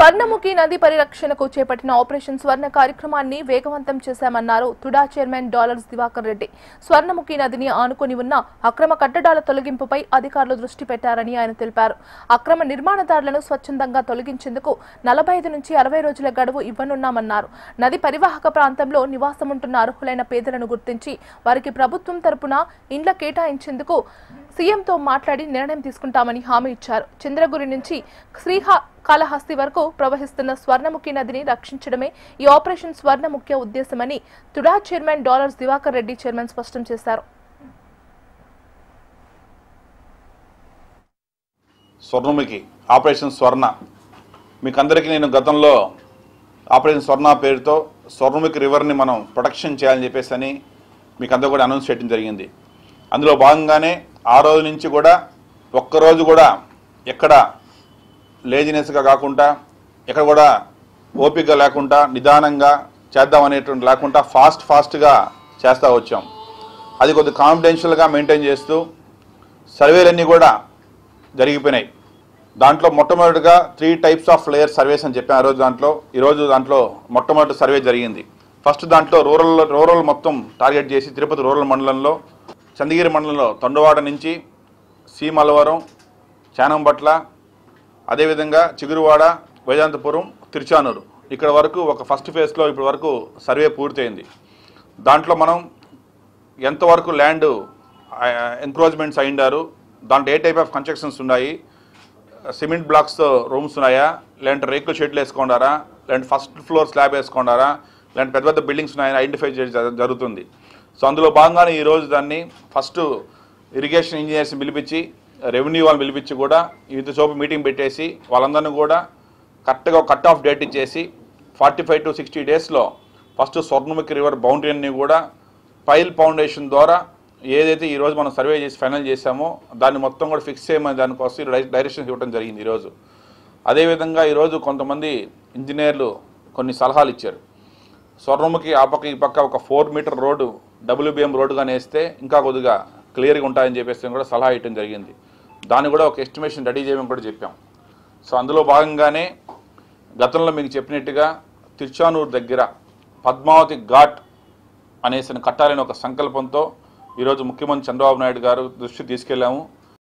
స్వర్ణముఖి నది పరిరక్షణకు చేపట్టిన ఆపరేషన్ స్వర్ణ కార్యక్రమాన్ని వేగవంతం చేశామన్నారు తుడా చైర్మన్ డాలర్స్ దివాకర్ రెడ్డి. స్వర్ణముఖి నదిని ఆనుకొని ఉన్న అక్రమ కట్టడాల తొలగింపుపై అధికారులు దృష్టి పెట్టారని ఆయన తెలిపారు. అక్రమ నిర్మాణదారులను స్వచ్ఛందంగా తొలగించేందుకు 45 నుంచి 60 రోజుల గడువు ఇవ్వనున్నామన్నారు. నది పరివాహక ప్రాంతంలో నివాసముంటున్న అర్హులైన పేదలను గుర్తించి వారికి ప్రభుత్వం తరపున ఇండ్ల కేటాయించేందుకు సీఎంతో మాట్లాడి నిర్ణయం తీసుకుంటామని హామీ ఇచ్చారు. చంద్రగిరి నుంచి శ్రీకాళహస్తి వరకు ప్రవహిస్తున్న స్వర్ణముఖి నదిని రక్షించడమే ఈ ఆపరేషన్ స్వర్ణ ముఖ్య ఉద్దేశమని TUDA chairman Dollars Diwakar Reddy chairman స్పష్టం చేశారు. స్వర్ణముఖి ఆపరేషన్ స్వర్ణ మీకు అందరికీ నేను గతంలో ఆపరేషన్ స్వర్ణ పేరుతో స్వర్ణముఖి రివర్ని మనం ప్రొటెక్షన్ చేయాలని చెప్పేసి అని మీకు అందరూ కూడా అనౌన్స్ చేయడం జరిగింది. అందులో భాగంగానే ఆ రోజు నుంచి కూడా ఒక్కరోజు కూడా ఎక్కడ లేజినెస్గా కాకుండా ఎక్కడ కూడా ఓపిక లేకుండా నిదానంగా చేద్దామనేటువంటి లేకుండా ఫాస్ట్గా చేస్తూ వచ్చాం. అది కొద్దిగా కాన్ఫిడెన్షియల్గా మెయింటైన్ చేస్తూ సర్వేలన్నీ కూడా జరిగిపోయినాయి. దాంట్లో మొట్టమొదటిగా 3 types ఆఫ్ లేయర్ సర్వేస్ అని చెప్పాను ఆ రోజు. ఈరోజు దాంట్లో మొట్టమొదటి సర్వే జరిగింది. ఫస్ట్ దాంట్లో రూరల్ మొత్తం టార్గెట్ చేసి తిరుపతి రూరల్ మండలంలో, చంద్రగిరి మండలంలో తొండవాడ నుంచి సీమలవరం, చానంబట్ల, అదేవిధంగా చిగురువాడ, వేదాంతపురం, తిరుచానూరు ఇక్కడ వరకు ఒక ఫస్ట్ ఫేజ్లో ఇప్పటి వరకు సర్వే పూర్తయింది. దాంట్లో మనం ఎంతవరకు ల్యాండ్ ఎంక్రోచ్మెంట్స్ అయిండారు, దాంట్లో ఏ టైప్ ఆఫ్ కన్స్ట్రక్షన్స్ ఉన్నాయి, సిమెంట్ బ్లాక్స్తో రూమ్స్ ఉన్నాయా, లేదంటే రేకుల షెడ్లు వేసుకున్నారా, లేదంటే ఫస్ట్ ఫ్లోర్ స్లాబ్ వేసుకున్నారా, లేదంటే పెద్ద పెద్ద బిల్డింగ్స్ ఉన్నాయని ఐడెంటిఫై చేయడం జరుగుతుంది. సో అందులో భాగంగానే ఈరోజు దాన్ని ఫస్ట్ ఇరిగేషన్ ఇంజనీర్స్ని పిలిపించి, రెవెన్యూ వాళ్ళని పిలిపించి కూడా వివిధ చోపు మీటింగ్ పెట్టేసి వాళ్ళందరినీ కూడా కరెక్ట్గా కట్ ఆఫ్ డేట్ ఇచ్చేసి 45 to 60 డేస్లో ఫస్ట్ స్వర్ణముఖి రివర్ బౌండరీని కూడా పైల్ ఫౌండేషన్ ద్వారా ఏదైతే ఈరోజు మనం సర్వే చేసి ఫైనల్ చేశామో దాన్ని మొత్తం కూడా ఫిక్స్ చేయమని దానికోసం డైరెక్షన్స్ ఇవ్వడం జరిగింది ఈరోజు. అదేవిధంగా ఈరోజు కొంతమంది ఇంజనీర్లు కొన్ని సలహాలు ఇచ్చారు. స్వర్ణముఖి ఆ పక్క ఈ పక్క ఒక 4 మీటర్ రోడ్డు WBM రోడ్డుగానే వేస్తే ఇంకా కొద్దిగా క్లియర్గా ఉంటాయని చెప్పేసి కూడా సలహా ఇవ్వడం జరిగింది. దాన్ని కూడా ఒక ఎస్టిమేషన్ రెడీ చేయమని కూడా చెప్పాం. సో అందులో భాగంగానే గతంలో మీకు చెప్పినట్టుగా తిరుచానూరు దగ్గర పద్మావతి ఘాట్ అనేసి కట్టాలని ఒక సంకల్పంతో ఈరోజు ముఖ్యమంత్రి చంద్రబాబు నాయుడు గారు దృష్టి తీసుకెళ్ళాము.